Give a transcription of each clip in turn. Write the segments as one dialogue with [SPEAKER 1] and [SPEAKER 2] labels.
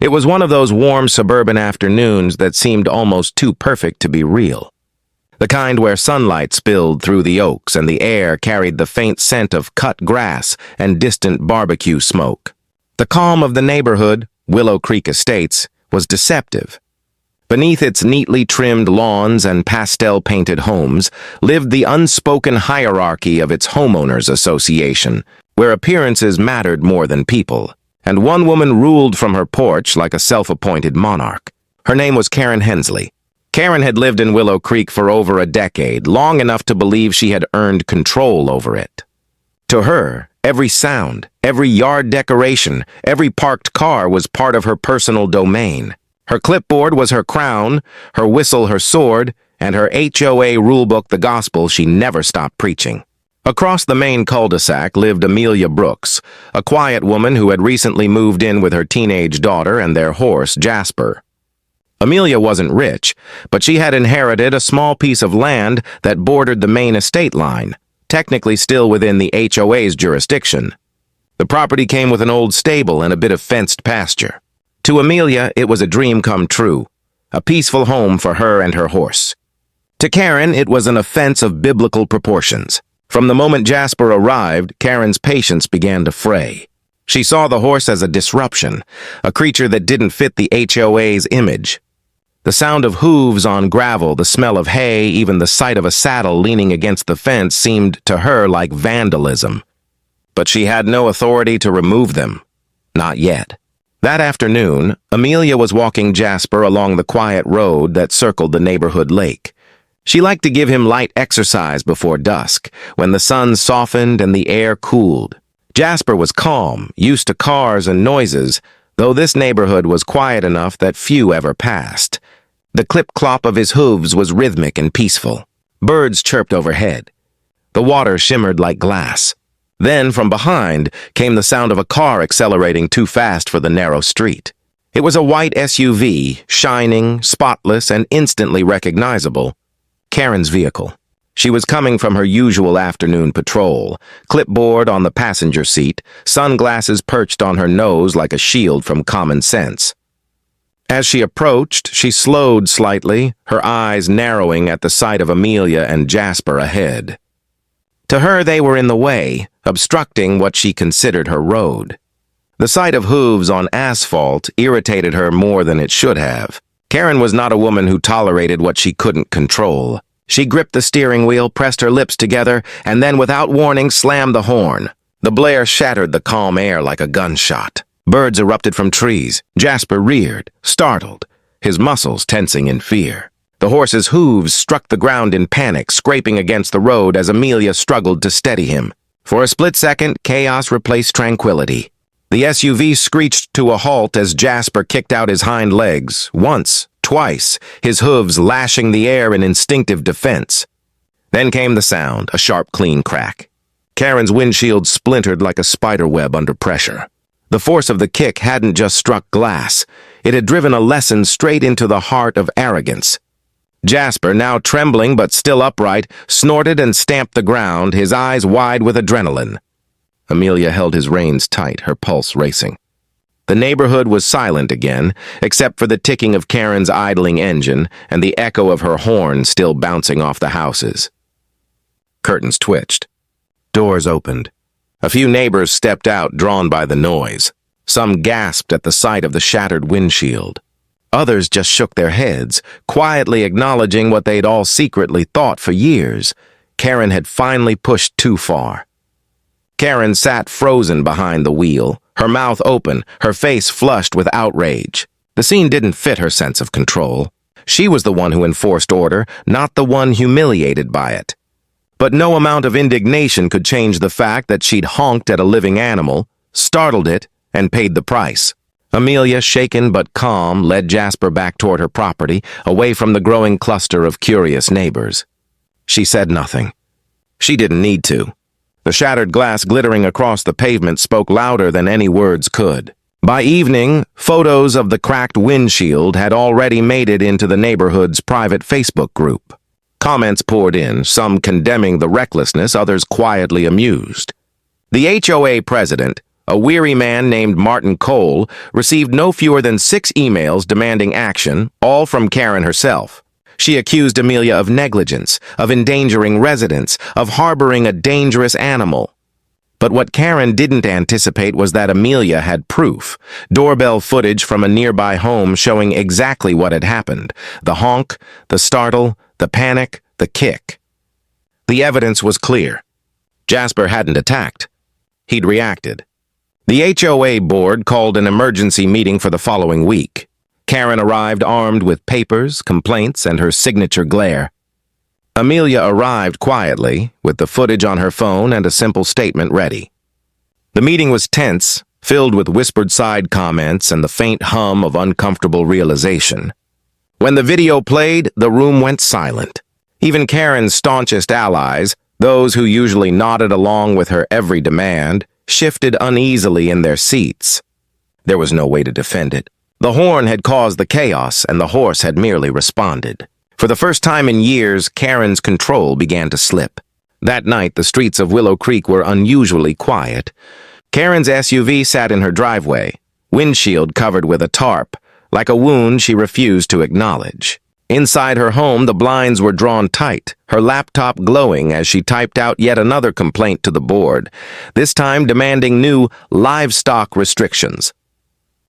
[SPEAKER 1] It was one of those warm suburban afternoons that seemed almost too perfect to be real. The kind where sunlight spilled through the oaks and the air carried the faint scent of cut grass and distant barbecue smoke. The calm of the neighborhood, Willow Creek Estates, was deceptive. Beneath its neatly trimmed lawns and pastel-painted homes lived the unspoken hierarchy of its homeowners association, where appearances mattered more than people, and one woman ruled from her porch like a self-appointed monarch. Her name was Karen Hensley. Karen had lived in Willow Creek for over a decade, long enough to believe she had earned control over it. To her, every sound, every yard decoration, every parked car was part of her personal domain. Her clipboard was her crown, her whistle her sword, and her HOA rulebook the gospel she never stopped preaching. Across the main cul-de-sac lived Amelia Brooks, a quiet woman who had recently moved in with her teenage daughter and their horse, Jasper. Amelia wasn't rich, but she had inherited a small piece of land that bordered the main estate line, technically still within the HOA's jurisdiction. The property came with an old stable and a bit of fenced pasture. To Amelia, it was a dream come true, a peaceful home for her and her horse. To Karen, it was an offense of biblical proportions. From the moment Jasper arrived, Karen's patience began to fray. She saw the horse as a disruption, a creature that didn't fit the HOA's image. The sound of hooves on gravel, the smell of hay, even the sight of a saddle leaning against the fence seemed to her like vandalism. But she had no authority to remove them. Not yet. That afternoon, Amelia was walking Jasper along the quiet road that circled the neighborhood lake. She liked to give him light exercise before dusk, when the sun softened and the air cooled. Jasper was calm, used to cars and noises, though this neighborhood was quiet enough that few ever passed. The clip-clop of his hooves was rhythmic and peaceful. Birds chirped overhead. The water shimmered like glass. Then, from behind, came the sound of a car accelerating too fast for the narrow street. It was a white SUV, shining, spotless, and instantly recognizable. Karen's vehicle. She was coming from her usual afternoon patrol, clipboard on the passenger seat, sunglasses perched on her nose like a shield from common sense. As she approached, she slowed slightly, her eyes narrowing at the sight of Amelia and Jasper ahead. To her, they were in the way, obstructing what she considered her road. The sight of hooves on asphalt irritated her more than it should have. Karen was not a woman who tolerated what she couldn't control. She gripped the steering wheel, pressed her lips together, and then without warning slammed the horn. The blare shattered the calm air like a gunshot. Birds erupted from trees. Jasper reared, startled, his muscles tensing in fear. The horse's hooves struck the ground in panic, scraping against the road as Amelia struggled to steady him. For a split second, chaos replaced tranquility. The SUV screeched to a halt as Jasper kicked out his hind legs, once, twice, his hooves lashing the air in instinctive defense. Then came the sound, a sharp, clean crack. Karen's windshield splintered like a spider web under pressure. The force of the kick hadn't just struck glass. It had driven a lesson straight into the heart of arrogance. Jasper, now trembling but still upright, snorted and stamped the ground, his eyes wide with adrenaline. Amelia held his reins tight, her pulse racing. The neighborhood was silent again, except for the ticking of Karen's idling engine and the echo of her horn still bouncing off the houses. Curtains twitched. Doors opened. A few neighbors stepped out, drawn by the noise. Some gasped at the sight of the shattered windshield. Others just shook their heads, quietly acknowledging what they'd all secretly thought for years. Karen had finally pushed too far. Karen sat frozen behind the wheel, her mouth open, her face flushed with outrage. The scene didn't fit her sense of control. She was the one who enforced order, not the one humiliated by it. But no amount of indignation could change the fact that she'd honked at a living animal, startled it, and paid the price. Amelia, shaken but calm, led Jasper back toward her property, away from the growing cluster of curious neighbors. She said nothing. She didn't need to. The shattered glass glittering across the pavement spoke louder than any words could. By evening, photos of the cracked windshield had already made it into the neighborhood's private Facebook group. Comments poured in, some condemning the recklessness, others quietly amused. The HOA president, A weary man named Martin Cole received no fewer than 6 emails demanding action, all from Karen herself. She accused Amelia of negligence, of endangering residents, of harboring a dangerous animal. But what Karen didn't anticipate was that Amelia had proof. Doorbell footage from a nearby home showing exactly what had happened. The honk, the startle, the panic, the kick. The evidence was clear. Jasper hadn't attacked. He'd reacted. The HOA board called an emergency meeting for the following week. Karen arrived armed with papers, complaints, and her signature glare. Amelia arrived quietly, with the footage on her phone and a simple statement ready. The meeting was tense, filled with whispered side comments and the faint hum of uncomfortable realization. When the video played, the room went silent. Even Karen's staunchest allies, those who usually nodded along with her every demand, shifted uneasily in their seats. There was no way to defend it. The horn had caused the chaos, and the horse had merely responded. For the first time in years, Karen's control began to slip. That night, the streets of Willow Creek were unusually quiet. Karen's SUV sat in her driveway, windshield covered with a tarp, like a wound she refused to acknowledge. Inside her home, the blinds were drawn tight, her laptop glowing as she typed out yet another complaint to the board, this time demanding new livestock restrictions.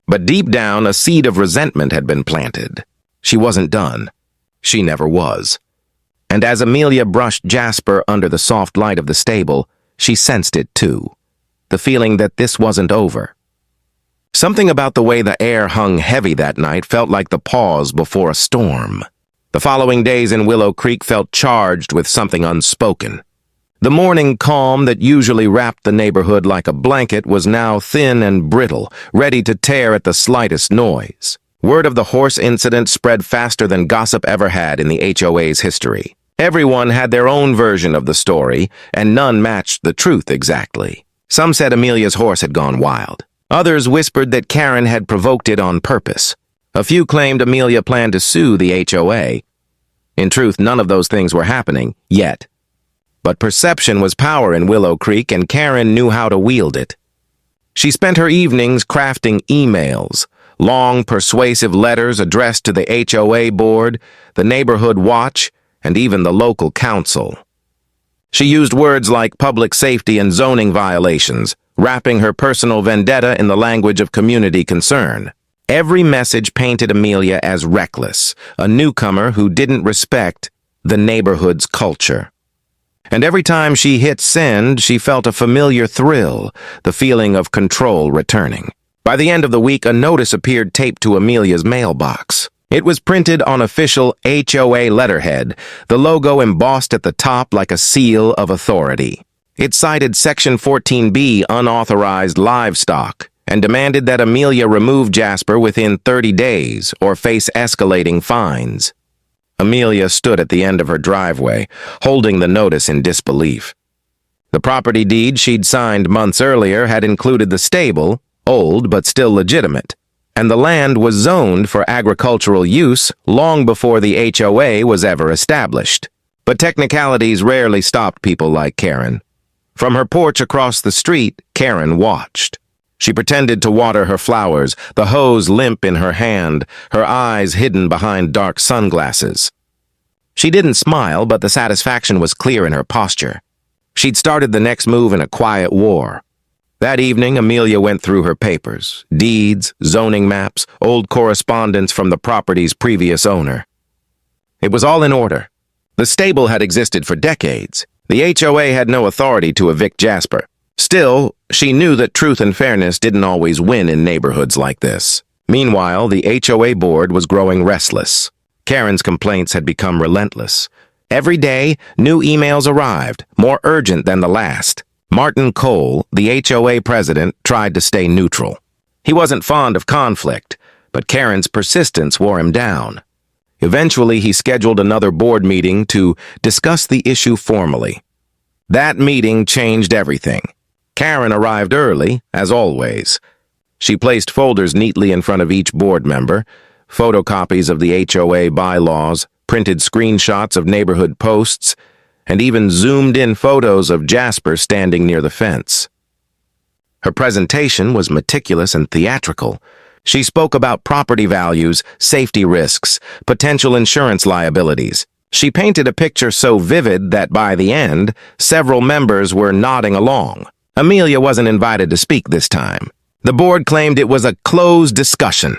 [SPEAKER 1] But deep down, a seed of resentment had been planted. She wasn't done. She never was. And as Amelia brushed Jasper under the soft light of the stable, she sensed it too, the feeling that this wasn't over. Something about the way the air hung heavy that night felt like the pause before a storm. The following days in Willow Creek felt charged with something unspoken. The morning calm that usually wrapped the neighborhood like a blanket was now thin and brittle, ready to tear at the slightest noise. Word of the horse incident spread faster than gossip ever had in the HOA's history. Everyone had their own version of the story, and none matched the truth exactly. Some said Amelia's horse had gone wild. Others whispered that Karen had provoked it on purpose. A few claimed Amelia planned to sue the HOA. In truth, none of those things were happening, yet. But perception was power in Willow Creek, and Karen knew how to wield it. She spent her evenings crafting emails, long, persuasive letters addressed to the HOA board, the neighborhood watch, and even the local council. She used words like public safety and zoning violations, wrapping her personal vendetta in the language of community concern. Every message painted Amelia as reckless, a newcomer who didn't respect the neighborhood's culture. And every time she hit send, she felt a familiar thrill, the feeling of control returning. By the end of the week, a notice appeared taped to Amelia's mailbox. It was printed on official HOA letterhead, the logo embossed at the top like a seal of authority. It cited Section 14B unauthorized livestock and demanded that Amelia remove Jasper within 30 days or face escalating fines. Amelia stood at the end of her driveway, holding the notice in disbelief. The property deed she'd signed months earlier had included the stable, old but still legitimate, and the land was zoned for agricultural use long before the HOA was ever established. But technicalities rarely stopped people like Karen. From her porch across the street, Karen watched. She pretended to water her flowers, the hose limp in her hand, her eyes hidden behind dark sunglasses. She didn't smile, but the satisfaction was clear in her posture. She'd started the next move in a quiet war. That evening, Amelia went through her papers, deeds, zoning maps, old correspondence from the property's previous owner. It was all in order. The stable had existed for decades. The HOA had no authority to evict Jasper. Still, she knew that truth and fairness didn't always win in neighborhoods like this. Meanwhile, the HOA board was growing restless. Karen's complaints had become relentless. Every day, new emails arrived, more urgent than the last. Martin Cole, the HOA president, tried to stay neutral. He wasn't fond of conflict, but Karen's persistence wore him down. Eventually, he scheduled another board meeting to discuss the issue formally. That meeting changed everything. Karen arrived early, as always. She placed folders neatly in front of each board member, photocopies of the HOA bylaws, printed screenshots of neighborhood posts, and even zoomed-in photos of Jasper standing near the fence. Her presentation was meticulous and theatrical. She spoke about property values, safety risks, potential insurance liabilities. She painted a picture so vivid that by the end, several members were nodding along. Amelia wasn't invited to speak this time. The board claimed it was a closed discussion.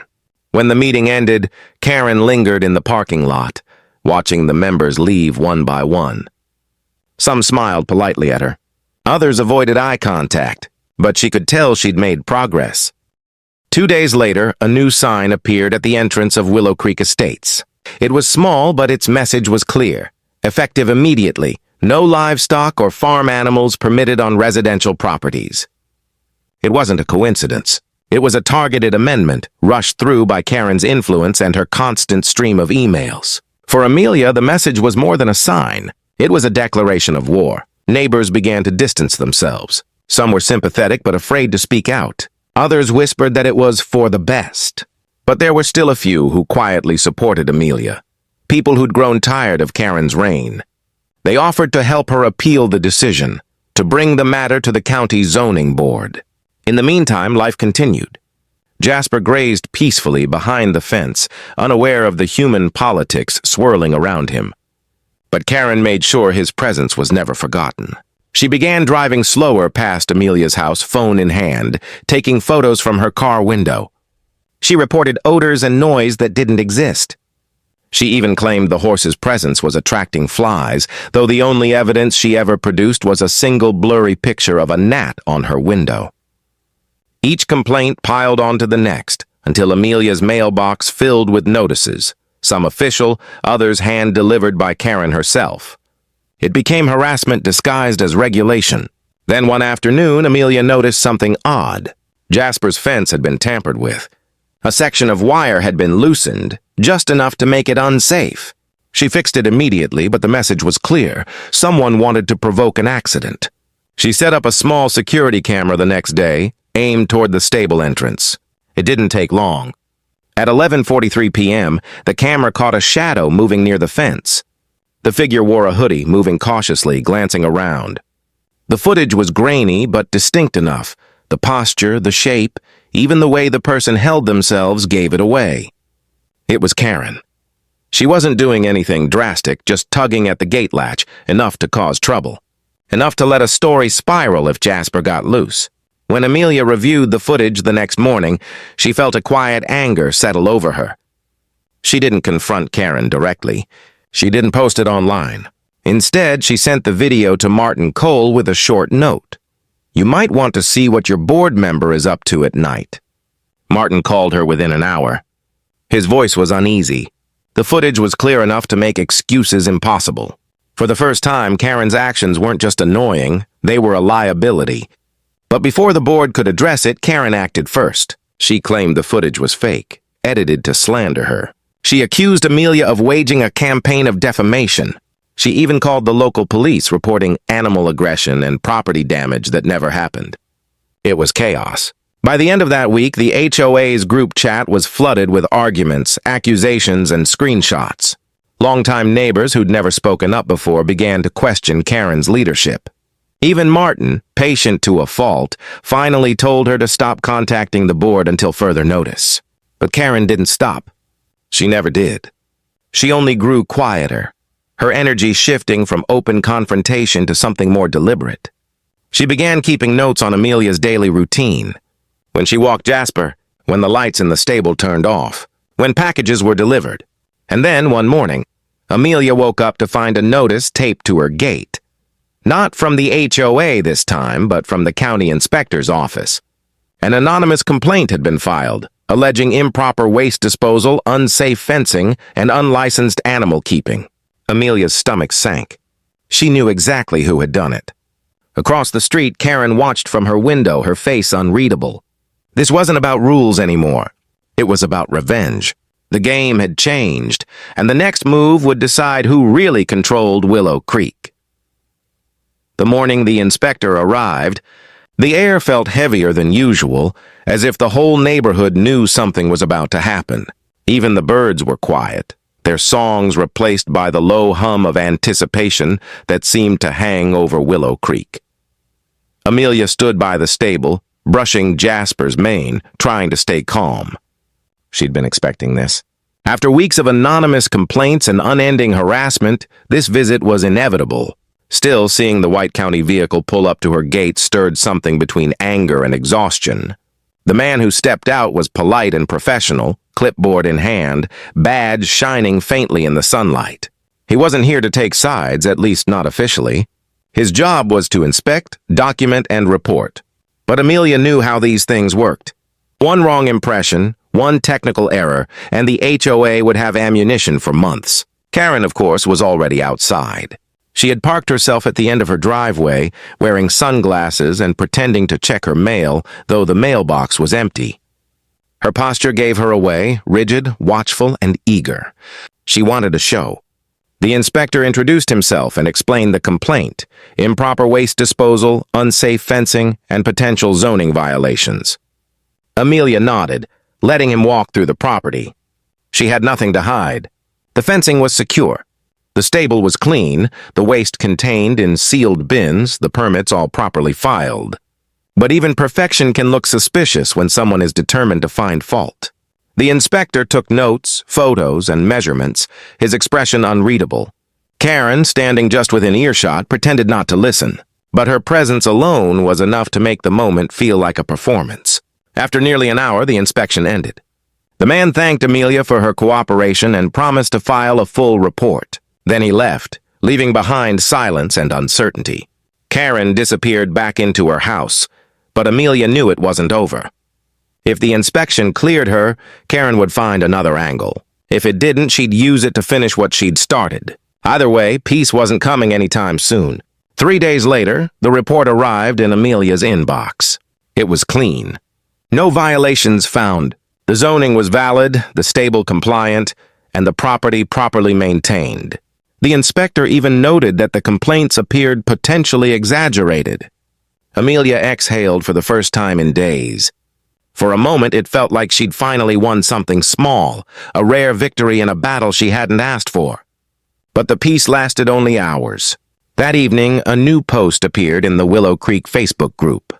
[SPEAKER 1] When the meeting ended, Karen lingered in the parking lot, watching the members leave one by one. Some smiled politely at her. Others avoided eye contact, but she could tell she'd made progress. 2 days later, a new sign appeared at the entrance of Willow Creek Estates. It was small, but its message was clear. Effective immediately, no livestock or farm animals permitted on residential properties. It wasn't a coincidence. It was a targeted amendment, rushed through by Karen's influence and her constant stream of emails. For Amelia, the message was more than a sign. It was a declaration of war. Neighbors began to distance themselves. Some were sympathetic but afraid to speak out. Others whispered that it was for the best. But there were still a few who quietly supported Amelia, people who'd grown tired of Karen's reign. They offered to help her appeal the decision, to bring the matter to the county zoning board. In the meantime, life continued. Jasper grazed peacefully behind the fence, unaware of the human politics swirling around him. But Karen made sure his presence was never forgotten. She began driving slower past Amelia's house, phone in hand, taking photos from her car window. She reported odors and noise that didn't exist. She even claimed the horse's presence was attracting flies, though the only evidence she ever produced was a single blurry picture of a gnat on her window. Each complaint piled onto the next, until Amelia's mailbox filled with notices, some official, others hand-delivered by Karen herself. It became harassment disguised as regulation. Then one afternoon, Amelia noticed something odd. Jasper's fence had been tampered with. A section of wire had been loosened, just enough to make it unsafe. She fixed it immediately, but the message was clear. Someone wanted to provoke an accident. She set up a small security camera the next day, aimed toward the stable entrance. It didn't take long. At 11:43 p.m., the camera caught a shadow moving near the fence. The figure wore a hoodie, moving cautiously, glancing around. The footage was grainy but distinct enough. The posture, the shape, even the way the person held themselves gave it away. It was Karen. She wasn't doing anything drastic, just tugging at the gate latch, enough to cause trouble. Enough to let a story spiral if Jasper got loose. When Amelia reviewed the footage the next morning, she felt a quiet anger settle over her. She didn't confront Karen directly. She didn't post it online. Instead, she sent the video to Martin Cole with a short note. "You might want to see what your board member is up to at night." Martin called her within an hour. His voice was uneasy. The footage was clear enough to make excuses impossible. For the first time, Karen's actions weren't just annoying, they were a liability. But before the board could address it, Karen acted first. She claimed the footage was fake, edited to slander her. She accused Amelia of waging a campaign of defamation. She even called the local police, reporting animal aggression and property damage that never happened. It was chaos. By the end of that week, the HOA's group chat was flooded with arguments, accusations, and screenshots. Longtime neighbors who'd never spoken up before began to question Karen's leadership. Even Martin, patient to a fault, finally told her to stop contacting the board until further notice. But Karen didn't stop. She never did. She only grew quieter, her energy shifting from open confrontation to something more deliberate. She began keeping notes on Amelia's daily routine. When she walked Jasper, when the lights in the stable turned off, when packages were delivered. And then, one morning, Amelia woke up to find a notice taped to her gate. Not from the HOA this time, but from the county inspector's office. An anonymous complaint had been filed, alleging improper waste disposal, unsafe fencing, and unlicensed animal keeping. Amelia's stomach sank. She knew exactly who had done it. Across the street, Karen watched from her window, her face unreadable. This wasn't about rules anymore. It was about revenge. The game had changed, and the next move would decide who really controlled Willow Creek. The morning the inspector arrived, the air felt heavier than usual, as if the whole neighborhood knew something was about to happen. Even the birds were quiet, their songs replaced by the low hum of anticipation that seemed to hang over Willow Creek. Amelia stood by the stable, brushing Jasper's mane, trying to stay calm. She'd been expecting this. After weeks of anonymous complaints and unending harassment, this visit was inevitable. Still, seeing the White County vehicle pull up to her gate stirred something between anger and exhaustion. The man who stepped out was polite and professional, clipboard in hand, badge shining faintly in the sunlight. He wasn't here to take sides, at least not officially. His job was to inspect, document, and report. But Amelia knew how these things worked. One wrong impression, one technical error, and the HOA would have ammunition for months. Karen, of course, was already outside. She had parked herself at the end of her driveway, wearing sunglasses and pretending to check her mail, though the mailbox was empty. Her posture gave her away, rigid, watchful, and eager. She wanted a show. The inspector introduced himself and explained the complaint: improper waste disposal, unsafe fencing, and potential zoning violations. Amelia nodded, letting him walk through the property. She had nothing to hide. The fencing was secure. The stable was clean, the waste contained in sealed bins, the permits all properly filed. But even perfection can look suspicious when someone is determined to find fault. The inspector took notes, photos, and measurements, his expression unreadable. Karen, standing just within earshot, pretended not to listen, but her presence alone was enough to make the moment feel like a performance. After nearly an hour, the inspection ended. The man thanked Amelia for her cooperation and promised to file a full report. Then he left, leaving behind silence and uncertainty. Karen disappeared back into her house, but Amelia knew it wasn't over. If the inspection cleared her, Karen would find another angle. If it didn't, she'd use it to finish what she'd started. Either way, peace wasn't coming anytime soon. 3 days later, the report arrived in Amelia's inbox. It was clean. No violations found. The zoning was valid, the stable compliant, and the property properly maintained. The inspector even noted that the complaints appeared potentially exaggerated. Amelia exhaled for the first time in days. For a moment, it felt like she'd finally won something small, a rare victory in a battle she hadn't asked for. But the peace lasted only hours. That evening, a new post appeared in the Willow Creek Facebook group.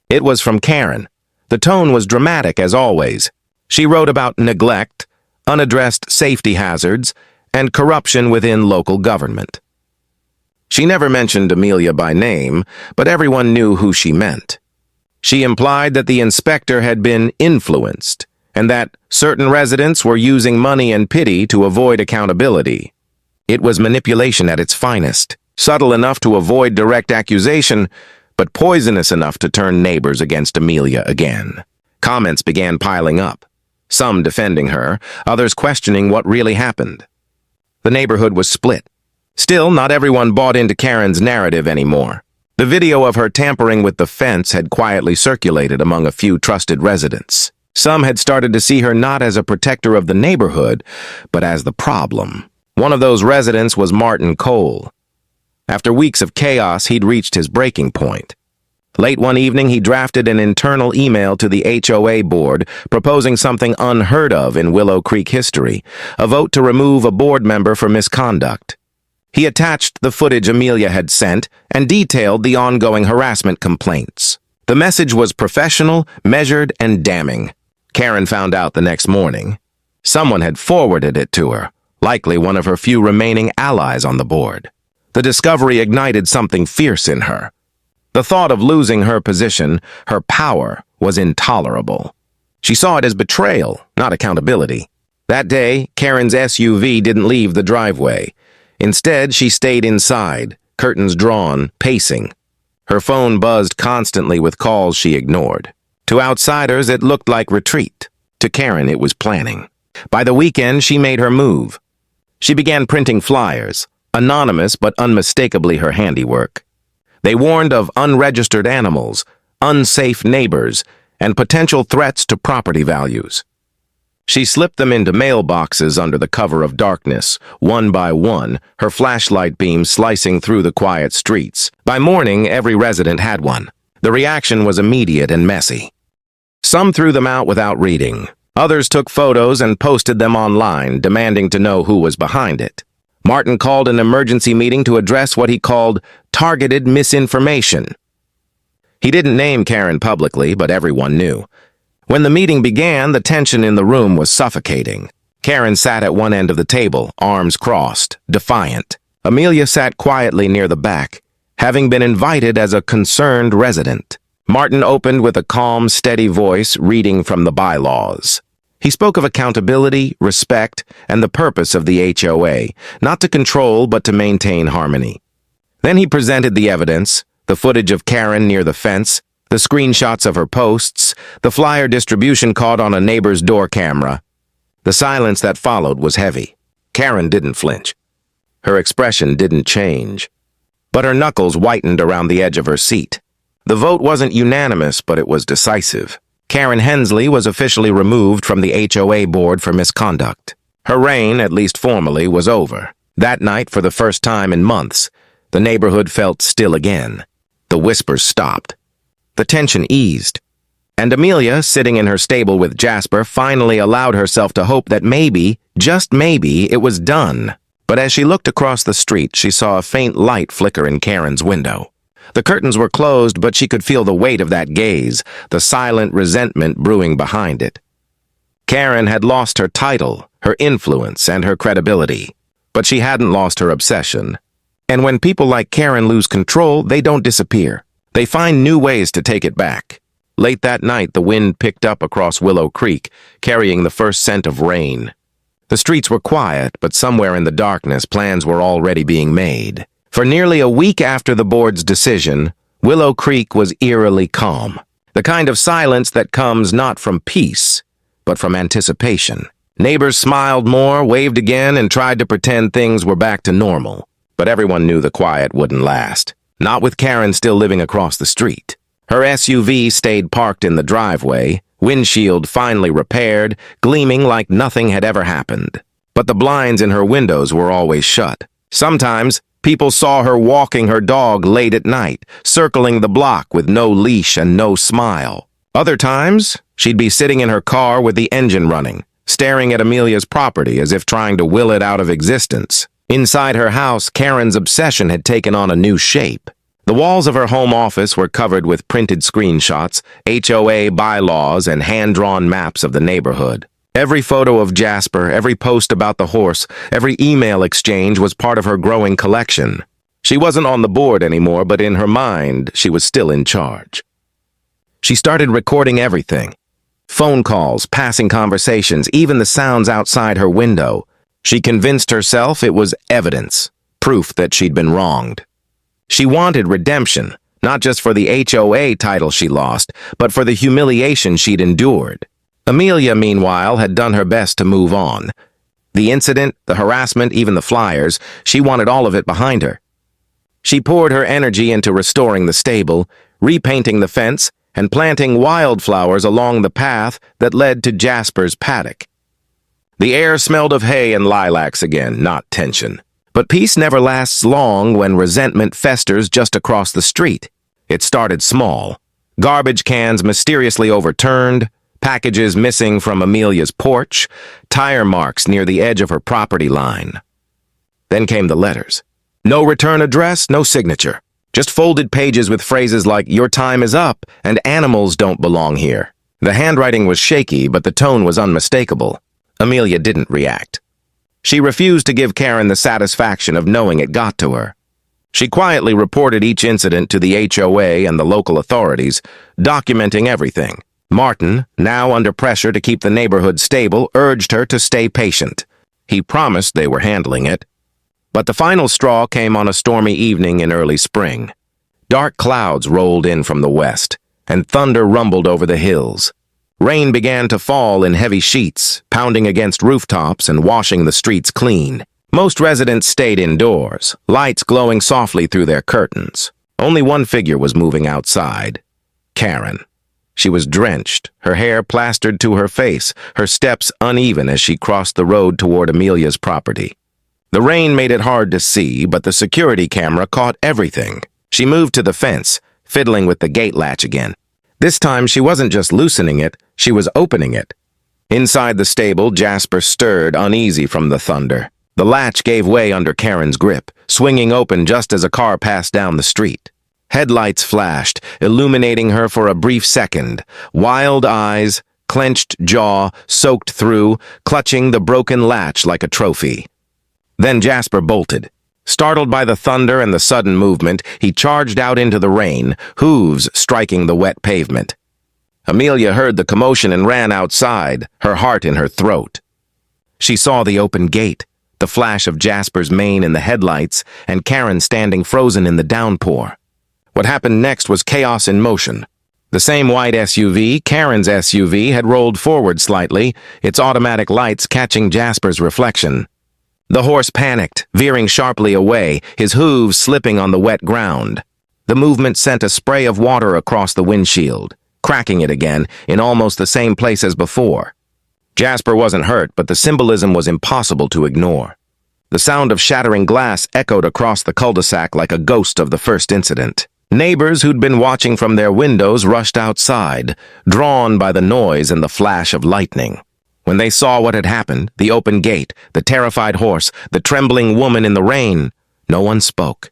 [SPEAKER 1] It was from Karen. The tone was dramatic as always. She wrote about neglect, unaddressed safety hazards, and corruption within local government. She never mentioned Amelia by name, but everyone knew who she meant. She implied that the inspector had been influenced, and that certain residents were using money and pity to avoid accountability. It was manipulation at its finest, subtle enough to avoid direct accusation, but poisonous enough to turn neighbors against Amelia again. Comments began piling up, some defending her, others questioning what really happened. The neighborhood was split. Still, not everyone bought into Karen's narrative anymore. The video of her tampering with the fence had quietly circulated among a few trusted residents. Some had started to see her not as a protector of the neighborhood, but as the problem. One of those residents was Martin Cole. After weeks of chaos, he'd reached his breaking point. Late one evening, he drafted an internal email to the HOA board proposing something unheard of in Willow Creek history, a vote to remove a board member for misconduct. He attached the footage Amelia had sent and detailed the ongoing harassment complaints. The message was professional, measured, and damning. Karen found out the next morning. Someone had forwarded it to her, likely one of her few remaining allies on the board. The discovery ignited something fierce in her. The thought of losing her position, her power, was intolerable. She saw it as betrayal, not accountability. That day, Karen's SUV didn't leave the driveway. Instead, she stayed inside, curtains drawn, pacing. Her phone buzzed constantly with calls she ignored. To outsiders, it looked like retreat. To Karen, it was planning. By the weekend, she made her move. She began printing flyers, anonymous but unmistakably her handiwork. They warned of unregistered animals, unsafe neighbors, and potential threats to property values. She slipped them into mailboxes under the cover of darkness, one by one, her flashlight beam slicing through the quiet streets. By morning, every resident had one. The reaction was immediate and messy. Some threw them out without reading. Others took photos and posted them online, demanding to know who was behind it. Martin called an emergency meeting to address what he called targeted misinformation. He didn't name Karen publicly, but everyone knew. When the meeting began, the tension in the room was suffocating. Karen sat at one end of the table, arms crossed, defiant. Amelia sat quietly near the back, having been invited as a concerned resident. Martin opened with a calm, steady voice, reading from the bylaws. He spoke of accountability, respect, and the purpose of the HOA, not to control but to maintain harmony. Then he presented the evidence, the footage of Karen near the fence, the screenshots of her posts, the flyer distribution caught on a neighbor's door camera. The silence that followed was heavy. Karen didn't flinch. Her expression didn't change. But her knuckles whitened around the edge of her seat. The vote wasn't unanimous, but it was decisive. Karen Hensley was officially removed from the HOA board for misconduct. Her reign, at least formally, was over. That night, for the first time in months, the neighborhood felt still again. The whispers stopped. The tension eased. And Amelia, sitting in her stable with Jasper, finally allowed herself to hope that maybe, just maybe, it was done. But as she looked across the street, she saw a faint light flicker in Karen's window. The curtains were closed, but she could feel the weight of that gaze, the silent resentment brewing behind it. Karen had lost her title, her influence, and her credibility. But she hadn't lost her obsession. And when people like Karen lose control, they don't disappear. They find new ways to take it back. Late that night, the wind picked up across Willow Creek, carrying the first scent of rain. The streets were quiet, but somewhere in the darkness, plans were already being made. For nearly a week after the board's decision, Willow Creek was eerily calm. The kind of silence that comes not from peace, but from anticipation. Neighbors smiled more, waved again, and tried to pretend things were back to normal. But everyone knew the quiet wouldn't last. Not with Karen still living across the street. Her SUV stayed parked in the driveway, windshield finally repaired, gleaming like nothing had ever happened. But the blinds in her windows were always shut. Sometimes, people saw her walking her dog late at night, circling the block with no leash and no smile. Other times, she'd be sitting in her car with the engine running, staring at Amelia's property as if trying to will it out of existence. Inside her house, Karen's obsession had taken on a new shape. The walls of her home office were covered with printed screenshots, HOA bylaws, and hand-drawn maps of the neighborhood. Every photo of Jasper, every post about the horse, every email exchange was part of her growing collection. She wasn't on the board anymore, but in her mind, she was still in charge. She started recording everything. Phone calls, passing conversations, even the sounds outside her window. She convinced herself it was evidence, proof that she'd been wronged. She wanted redemption, not just for the HOA title she lost, but for the humiliation she'd endured. Amelia, meanwhile, had done her best to move on. The incident, the harassment, even the flyers, she wanted all of it behind her. She poured her energy into restoring the stable, repainting the fence, and planting wildflowers along the path that led to Jasper's paddock. The air smelled of hay and lilacs again, not tension. But peace never lasts long when resentment festers just across the street. It started small. Garbage cans mysteriously overturned, packages missing from Amelia's porch, tire marks near the edge of her property line. Then came the letters. No return address, no signature. Just folded pages with phrases like, "Your time is up," and "Animals don't belong here." The handwriting was shaky, but the tone was unmistakable. Amelia didn't react. She refused to give Karen the satisfaction of knowing it got to her. She quietly reported each incident to the HOA and the local authorities, documenting everything. Martin, now under pressure to keep the neighborhood stable, urged her to stay patient. He promised they were handling it. But the final straw came on a stormy evening in early spring. Dark clouds rolled in from the west, and thunder rumbled over the hills. Rain began to fall in heavy sheets, pounding against rooftops and washing the streets clean. Most residents stayed indoors, lights glowing softly through their curtains. Only one figure was moving outside. Karen. She was drenched, her hair plastered to her face, her steps uneven as she crossed the road toward Amelia's property. The rain made it hard to see, but the security camera caught everything. She moved to the fence, fiddling with the gate latch again. This time, she wasn't just loosening it, she was opening it. Inside the stable, Jasper stirred, uneasy from the thunder. The latch gave way under Karen's grip, swinging open just as a car passed down the street. Headlights flashed, illuminating her for a brief second. Wild eyes, clenched jaw, soaked through, clutching the broken latch like a trophy. Then Jasper bolted. Startled by the thunder and the sudden movement, he charged out into the rain, hooves striking the wet pavement. Amelia heard the commotion and ran outside, her heart in her throat. She saw the open gate, the flash of Jasper's mane in the headlights, and Karen standing frozen in the downpour. What happened next was chaos in motion. The same white SUV, Karen's SUV, had rolled forward slightly, its automatic lights catching Jasper's reflection. The horse panicked, veering sharply away, his hooves slipping on the wet ground. The movement sent a spray of water across the windshield, cracking it again, in almost the same place as before. Jasper wasn't hurt, but the symbolism was impossible to ignore. The sound of shattering glass echoed across the cul-de-sac like a ghost of the first incident. Neighbors who'd been watching from their windows rushed outside, drawn by the noise and the flash of lightning. When they saw what had happened, the open gate, the terrified horse, the trembling woman in the rain, no one spoke.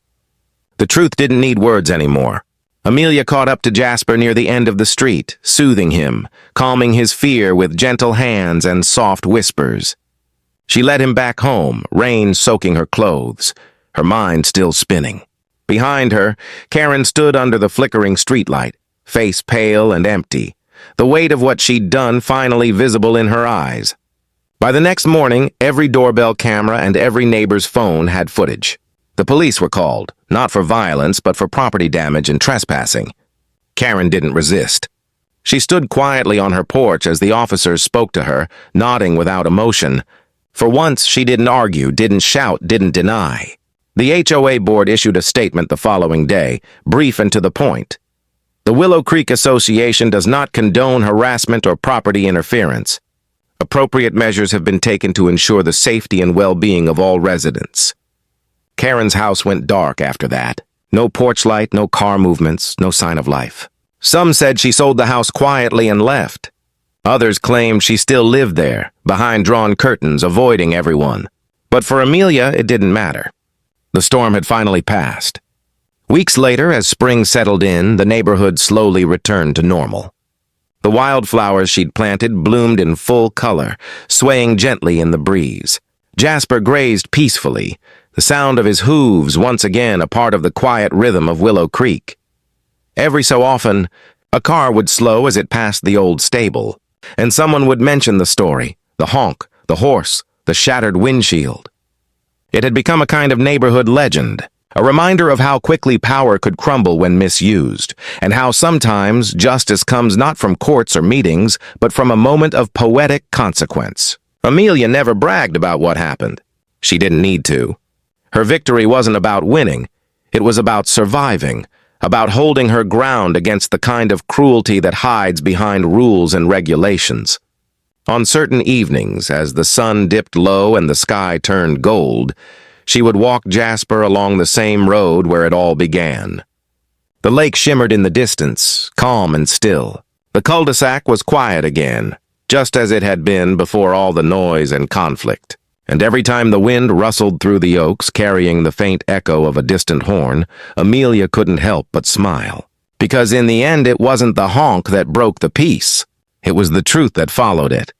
[SPEAKER 1] The truth didn't need words anymore. Amelia caught up to Jasper near the end of the street, soothing him, calming his fear with gentle hands and soft whispers. She led him back home, rain soaking her clothes, her mind still spinning. Behind her, Karen stood under the flickering streetlight, face pale and empty, the weight of what she'd done finally visible in her eyes. By the next morning, every doorbell camera and every neighbor's phone had footage. The police were called, not for violence, but for property damage and trespassing. Karen didn't resist. She stood quietly on her porch as the officers spoke to her, nodding without emotion. For once, she didn't argue, didn't shout, didn't deny. The HOA board issued a statement the following day, brief and to the point. The Willow Creek Association does not condone harassment or property interference. Appropriate measures have been taken to ensure the safety and well-being of all residents. Karen's house went dark after that. No porch light, no car movements, no sign of life. Some said she sold the house quietly and left. Others claimed she still lived there, behind drawn curtains, avoiding everyone. But for Amelia, it didn't matter. The storm had finally passed. Weeks later, as spring settled in, the neighborhood slowly returned to normal. The wildflowers she'd planted bloomed in full color, swaying gently in the breeze. Jasper grazed peacefully, the sound of his hooves once again a part of the quiet rhythm of Willow Creek. Every so often, a car would slow as it passed the old stable, and someone would mention the story, the honk, the horse, the shattered windshield. It had become a kind of neighborhood legend, a reminder of how quickly power could crumble when misused, and how sometimes justice comes not from courts or meetings, but from a moment of poetic consequence. Amelia never bragged about what happened. She didn't need to. Her victory wasn't about winning. It was about surviving, about holding her ground against the kind of cruelty that hides behind rules and regulations. On certain evenings, as the sun dipped low and the sky turned gold, she would walk Jasper along the same road where it all began. The lake shimmered in the distance, calm and still. The cul-de-sac was quiet again, just as it had been before all the noise and conflict. And every time the wind rustled through the oaks, carrying the faint echo of a distant horn, Amelia couldn't help but smile. Because in the end, it wasn't the honk that broke the peace. It was the truth that followed it.